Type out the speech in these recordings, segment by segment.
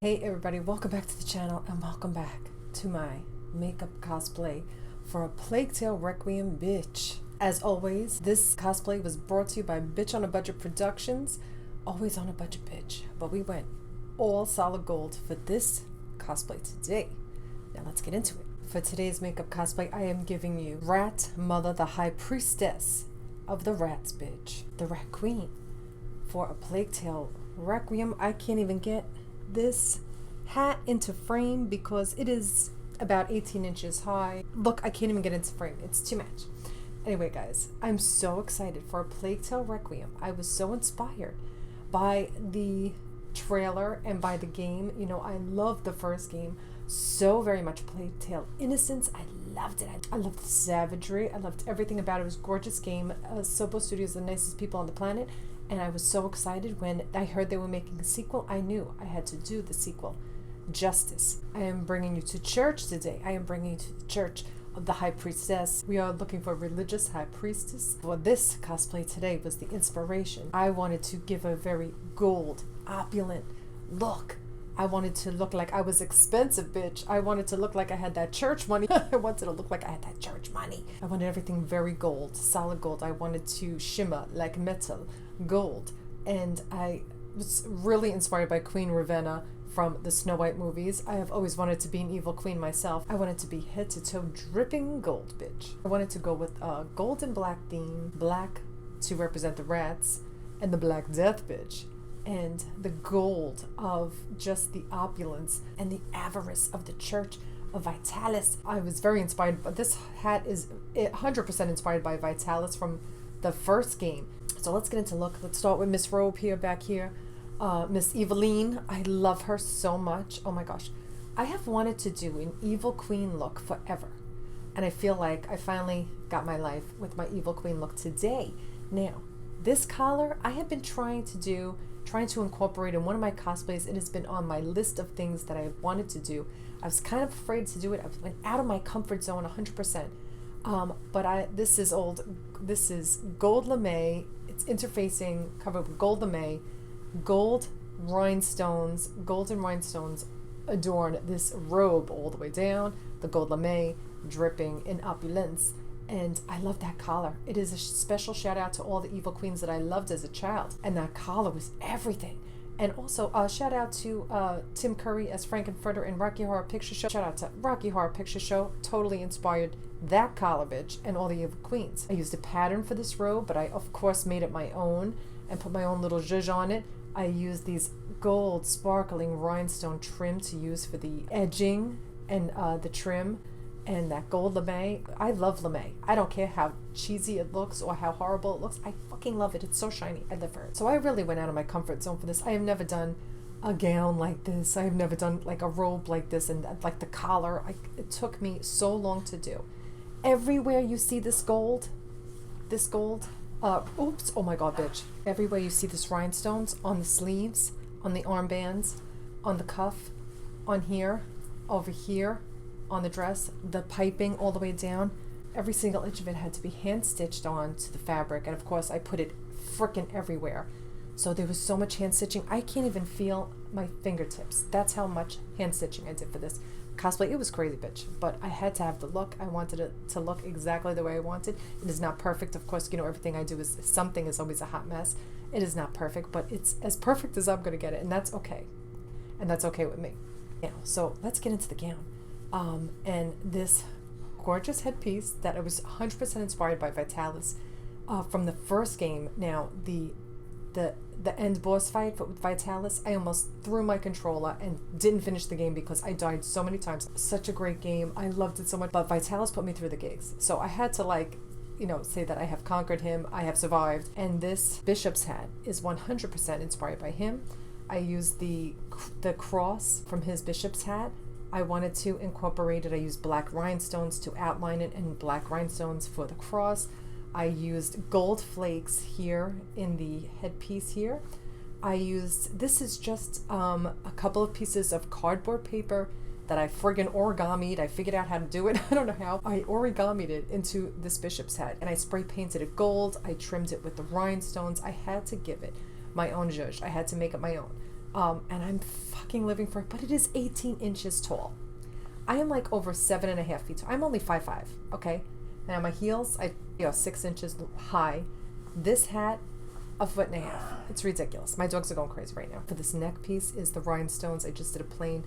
Hey everybody, welcome back to the channel and welcome back to my makeup cosplay for A Plague Tale Requiem, bitch. As always, this cosplay was brought to you by Bitch on a Budget Productions. Always on a budget, bitch. But we went all solid gold for this cosplay today. Now let's get into it. For today's makeup cosplay, I am giving you Rat Mother, the High Priestess of the Rats, bitch. The Rat Queen. For A Plague Tale Requiem, I can't even get this hat into frame because it is about 18 inches high. Look, I can't even get into frame. It's too much. Anyway, guys, I'm so excited for A Plague Tale Requiem. I was so inspired by the trailer and by the game. You know, I loved the first game so very much. Plague Tale Innocence, I loved it. I loved the savagery. I loved everything about it. It was a gorgeous game. Asobo Studio is the nicest people on the planet. And I was so excited when I heard they were making a sequel. I knew I had to do the sequel justice. I am bringing you to church today. I am bringing you to the church of the High Priestess. We are looking for a religious High Priestess. For this cosplay today was the inspiration. I wanted to give a very gold, opulent look. I wanted to look like I was expensive, bitch. I wanted to look like I had that church money. I wanted to look like I had that church money. I wanted everything very gold, solid gold. I wanted to shimmer like metal, gold. And I was really inspired by Queen Ravenna from the Snow White movies. I have always wanted to be an evil queen myself. I wanted to be head to toe dripping gold, bitch. I wanted to go with a gold and black theme, black to represent the rats, and the Black Death, bitch. And the gold of just the opulence and the avarice of the Church of Vitalis. I was very inspired, but this hat is 100% inspired by Vitalis from the first game. So let's get into look. Let's start with Miss Robe here, back here. Miss Eveline, I love her so much. Oh my gosh. I have wanted to do an evil queen look forever. And I feel like I finally got my life with my evil queen look today. Now, this collar I have been trying to incorporate in one of my cosplays. It has been on my list of things that I wanted to do. I was kind of afraid to do it. I went out of my comfort zone 100%. But this is gold lame. It's interfacing covered with gold lame. Golden rhinestones adorn this robe all the way down. The gold lame dripping in opulence. And I love that collar. It is a special shout out to all the evil queens that I loved as a child. And that collar was everything. And also shout out to Tim Curry as Frankenfurter in Rocky Horror Picture Show. Shout out to Rocky Horror Picture Show. Totally inspired that collar, bitch, and all the evil queens. I used a pattern for this robe, but I of course made it my own and put my own little zhuzh on it. I used these gold sparkling rhinestone trim to use for the edging and the trim. And that gold lame, I love lame. I don't care how cheesy it looks or how horrible it looks. I fucking love it. It's so shiny. I live for it. So I really went out of my comfort zone for this. I have never done a gown like this. I have never done like a robe like this and like the collar. It took me so long to do. Everywhere you see this gold, oops, oh my God, bitch. Everywhere you see this rhinestones on the sleeves, on the armbands, on the cuff, on here, over here, on the dress, the piping all the way down, every single inch of it had to be hand stitched on to the fabric. And of course I put it frickin' everywhere. So there was so much hand stitching. I can't even feel my fingertips. That's how much hand stitching I did for this cosplay. It was crazy, bitch. But I had to have the look. I wanted it to look exactly the way I wanted. It is not perfect. Of course, you know, everything I do is something is always a hot mess. It is not perfect, but it's as perfect as I'm going to get it. And that's okay. And that's okay with me. Now, so let's get into the gown. And this gorgeous headpiece that I was 100% inspired by Vitalis from the first game. Now, the end boss fight with Vitalis, I almost threw my controller and didn't finish the game because I died so many times. Such a great game. I loved it so much. But Vitalis put me through the gigs. So I had to say that I have conquered him. I have survived. And this bishop's hat is 100% inspired by him. I used the cross from his bishop's hat. I wanted to incorporate it. I used black rhinestones to outline it and black rhinestones for the cross. I used gold flakes here in the headpiece here. This is just a couple of pieces of cardboard paper that I friggin' origamied. I figured out how to do it. I don't know how. I origamied it into this bishop's hat and I spray painted it gold. I trimmed it with the rhinestones. I had to give it my own zhuzh. I had to make it my own. And I'm fucking living for it, but it is 18 inches tall. I am like over 7.5 feet tall. I'm only 5'5", okay? Now my heels, 6 inches high. This hat, 1.5 feet. It's ridiculous. My dogs are going crazy right now. For this neck piece is the rhinestones. I just did a plain,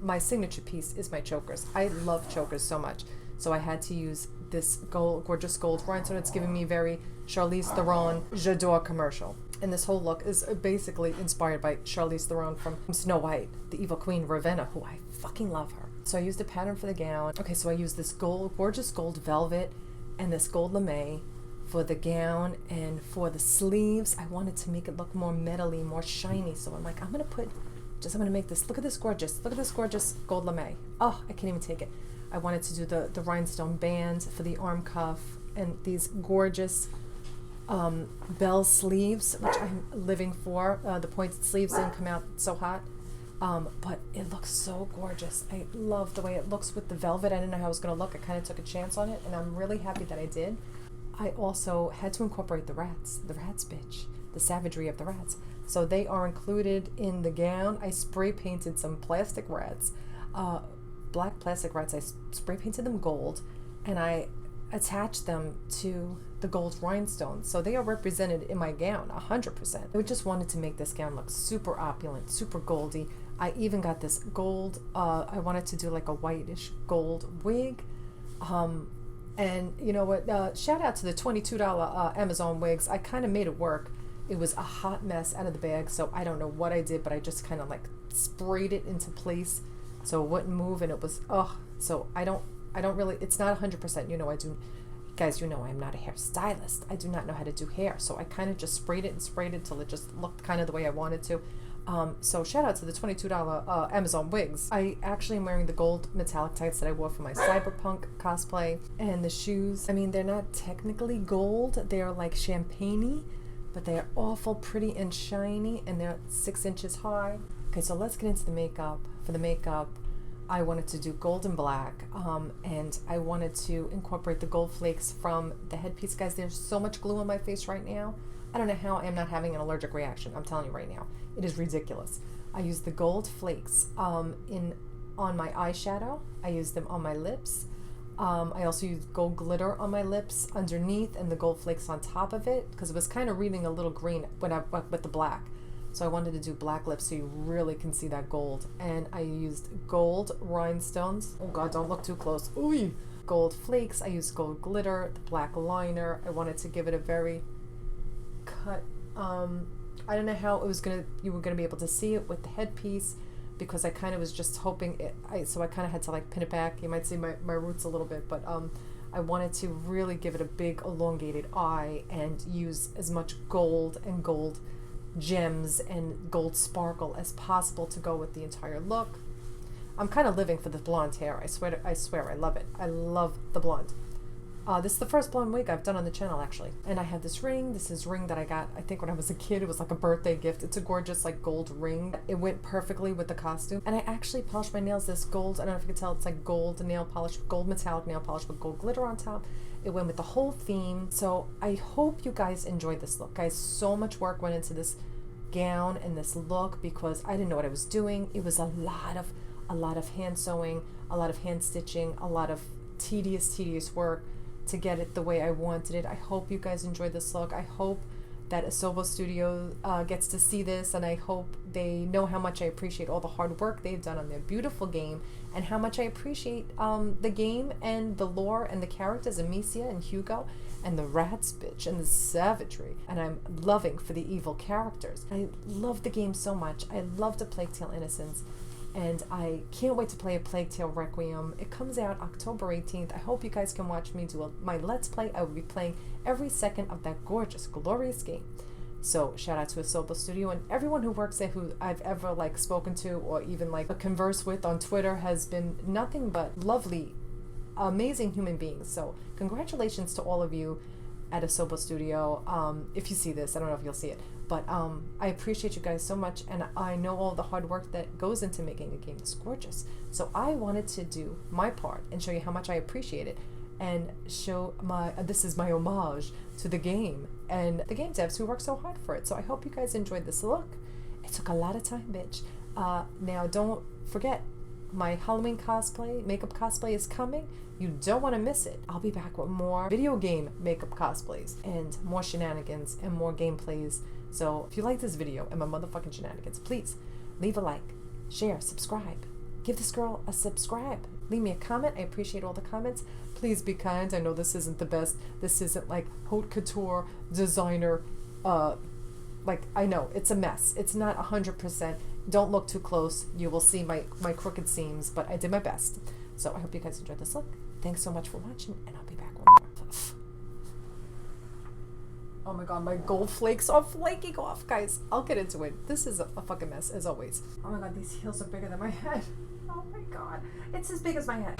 my signature piece is my chokers. I love chokers so much. So I had to use this gorgeous gold rhinestone. It's giving me very Charlize Theron J'adore commercial. And this whole look is basically inspired by Charlize Theron from Snow White, the evil queen Ravenna, who I fucking love her. So I used a pattern for the gown. Okay, so I used this gorgeous gold velvet and this gold lame for the gown, and for the sleeves, I wanted to make it look more metally, more shiny. So I'm like, I'm gonna make this. Look at this gorgeous gold lame. Oh, I can't even take it. I wanted to do the rhinestone band for the arm cuff and these gorgeous bell sleeves, which I'm living for. The pointed sleeves didn't come out so hot, but it looks so gorgeous. I love the way it looks with the velvet. I didn't know how it was going to look. I kind of took a chance on it, and I'm really happy that I did. I also had to incorporate the rats bitch, the savagery of the rats. So they are included in the gown. I spray painted some plastic rats, black plastic rats. I spray painted them gold, and I attached them to the gold rhinestones. So they are represented in my gown 100%. I just wanted to make this gown look super opulent, super goldy. I even got this gold, I wanted to do like a whitish gold wig. And you know what, shout out to the $22 Amazon wigs. I kind of made it work. It was a hot mess out of the bag, so I don't know what I did, but I just kind of like sprayed it into place so it wouldn't move, and it was, so I don't really, it's not 100%, I do, guys, I'm not a hairstylist. I do not know how to do hair, so I kind of just sprayed it till it just looked kind of the way I wanted to. So shout out to the $22 Amazon wigs. I actually am wearing the gold metallic tights that I wore for my cyberpunk cosplay, and the shoes, I mean, they're not technically gold, they're like champagne-y, but they are awful pretty and shiny, and they're 6 inches high. Okay, so let's get into the makeup. For the makeup, I wanted to do gold and black, and I wanted to incorporate the gold flakes from the headpiece. Guys, there's so much glue on my face right now. I don't know how I am not having an allergic reaction. I'm telling you right now. It is ridiculous. I used the gold flakes on my eyeshadow. I used them on my lips. I also used gold glitter on my lips underneath and the gold flakes on top of it, because it was kind of reading a little green with the black. So I wanted to do black lips so you really can see that gold. And I used gold rhinestones. Oh God, don't look too close. Ooh! Gold flakes. I used gold glitter, the black liner. I wanted to give it a very cut, I don't know how you were gonna be able to see it with the headpiece, because I kind of was just hoping so I kind of had to like pin it back. You might see my roots a little bit, but I wanted to really give it a big elongated eye and use as much gold and gold gems and gold sparkle as possible to go with the entire look. I'm kind of living for the blonde hair. I swear I love it. I love the blonde. This is the first blonde wig I've done on the channel, actually. And I have this ring. This is ring that I got, I think, when I was a kid. It was like a birthday gift. It's a gorgeous, like, gold ring. It went perfectly with the costume. And I actually polished my nails this gold. I don't know if you can tell. It's like gold nail polish, gold metallic nail polish with gold glitter on top. It went with the whole theme. So I hope you guys enjoyed this look. Guys, so much work went into this gown and this look because I didn't know what I was doing. It was a lot of hand sewing, a lot of hand stitching, a lot of tedious work to get it the way I wanted it. I hope you guys enjoyed this look. I hope that Asobo Studio gets to see this, and I hope they know how much I appreciate all the hard work they've done on their beautiful game, and how much I appreciate the game and the lore and the characters, Amicia and Hugo and the rats bitch and the savagery, and I'm loving for the evil characters. I love the game so much. I loved A Plague Tale Innocence, and I can't wait to play A Plague Tale Requiem. It comes out October 18th. I hope you guys can watch me do my Let's Play. I will be playing every second of that gorgeous, glorious game. So shout out to Asobo Studio, and everyone who works there who I've ever like spoken to or even like conversed with on Twitter has been nothing but lovely, amazing human beings. So congratulations to all of you at Asobo Studio. If you see this, I don't know if you'll see it, but I appreciate you guys so much, and I know all the hard work that goes into making a game this gorgeous. So I wanted to do my part and show you how much I appreciate it, and show this is my homage to the game and the game devs who work so hard for it. So I hope you guys enjoyed this look, It took a lot of time, bitch. Now don't forget, my Halloween cosplay, makeup cosplay is coming. You don't want to miss it. I'll be back with more video game makeup cosplays and more shenanigans and more gameplays. So if you like this video and my motherfucking shenanigans, please leave a like, share, subscribe. Give this girl a subscribe. Leave me a comment. I appreciate all the comments. Please be kind. I know this isn't the best. This isn't like haute couture designer. Like, I know it's a mess. It's not 100%. Don't look too close. You will see my crooked seams, but I did my best. So I hope you guys enjoyed this look. Thanks so much for watching, and I'll be back with more. Oh my god, my gold flakes are flaking off, guys. I'll get into it. This is a fucking mess, as always. Oh my god, these heels are bigger than my head. Oh my god. It's as big as my head.